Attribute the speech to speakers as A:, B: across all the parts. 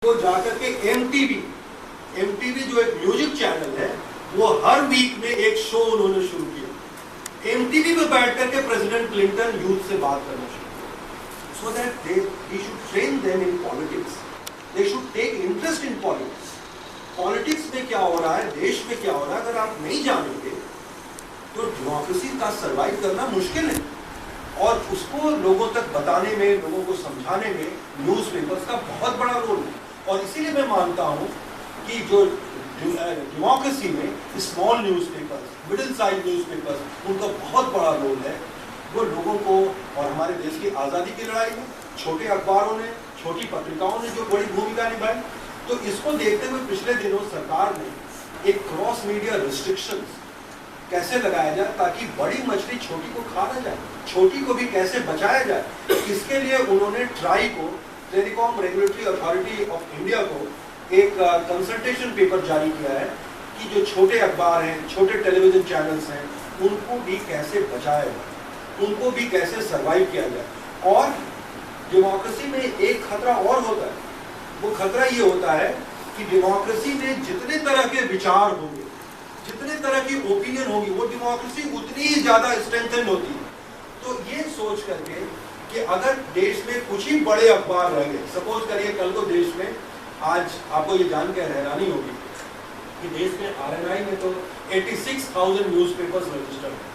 A: को जाकर के एमटीवी जो एक म्यूजिक चैनल है, वो हर वीक में एक शो उन्होंने शुरू किया। एमटीवी पे बैठ करके प्रेसिडेंट क्लिंटन यूथ से बात करना शुरू किया, so that they should train them in politics, they should take interest in politics. Politics में क्या हो रहा है, देश में क्या हो रहा है, अगर आप नहीं जानेंगे तो डेमोक्रेसी का सर्वाइव करना मुश्किल है। और उसको लोगों तक बताने में, लोगों को समझाने में न्यूज़पेपर्स का बहुत बड़ा रोल है। और इसीलिए मैं मानता हूं कि जो डेमोक्रेसी में small newspapers, middle size newspapers, उनका बहुत बड़ा रोल है। वो लोगों को, और हमारे देश की आज़ादी की लड़ाई में छोटे अखबारों ने, छोटी पत्रिकाओं ने जो बड़ी भूमिका निभाई। तो इसको देखते हुए पिछले दिनों सरकार ने एक क्रॉस मीडिया रिस्ट्रिक्शंस कैसे लगाया जाए ताकि बड़ी मछली छोटी को खा न जाए, छोटी को भी कैसे बचाया जाए। इसके लिए उन्होंने ट्राई को, telecom regulatory authority of India को एक कंसल्टेशन पेपर जारी किया है कि जो छोटे अखबार हैं, छोटे टेलीविजन चैनल्स हैं, उनको भी कैसे बचाया जाए, उनको भी कैसे सर्वाइव किया जाए। और डेमोक्रेसी में एक खतरा और होता है, वो खतरा ये होता है कि डेमोक्रेसी में जितने तरह के विचार होंगे, जितने तरह की ओपिनियन होगी, वो डेमोक्रेसी उतनी ही ज्यादा स्ट्रेंथन होती है। तो ये सोच करके कि अगर देश में कुछ ही बड़े अखबार रह गए, सपोज करिए कल को देश में, आज आपको ये जानकर हैरानी होगी कि देश में आरएनआई में तो 86,000 न्यूज़पेपर्स रजिस्टर्ड हैं,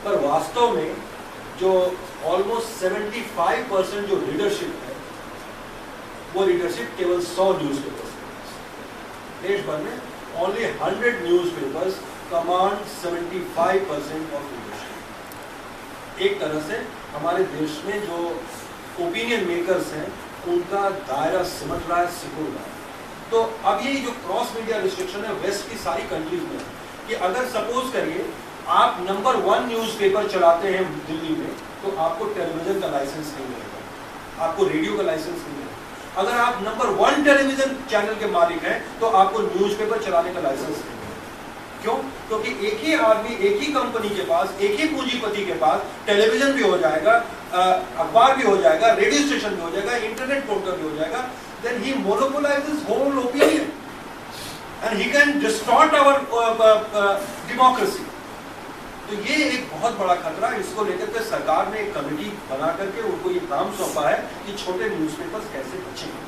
A: पर वास्तव में जो ऑलमोस्ट 75% जो रीडरशिप है, वो रीडरशिप केवल 100 न्यूज़पेपर्स। देश भर में only 100 newspapers command 75% of leadership। एक तरह से हमारे देश में जो ओपिनियन मेकर्स हैं, उनका दायरा सिमट रहा है, सिकुड़ रहा है। तो अब ये जो क्रॉस मीडिया रिस्ट्रिक्शन है वेस्ट की सारी कंट्रीज में है कि अगर सपोज करिए आप नंबर 1 न्यूज़पेपर चलाते हैं दिल्ली में, तो आपको टेलीविजन का लाइसेंस नहीं मिलेगा, आपको रेडियो का लाइसेंस नहीं मिलेगा। अगर आप नंबर 1 टेलीविजन चैनल के मालिक हैं, तो आपको न्यूज़पेपर चलाने का लाइसेंस नहीं मिलेगा। क्यों? क्योंकि एक ही आदमी, एक ही कंपनी के पास, एक ही पूंजीपति के पास टेलीविजन भी हो जाएगा, अखबार भी हो जाएगा, रेडियो स्टेशन भी हो जाएगा, इंटरनेट पोर्टल भी हो जाएगा। Then he monopolises whole opinion and he can distort our democracy. तो ये एक बहुत बड़ा खतरा है। इसको लेकर के सरकार ने एक कमेटी बना करके उनको ये काम सौंपा है कि छोटे न्यूज़पेपर्स कैसे बचेंगे।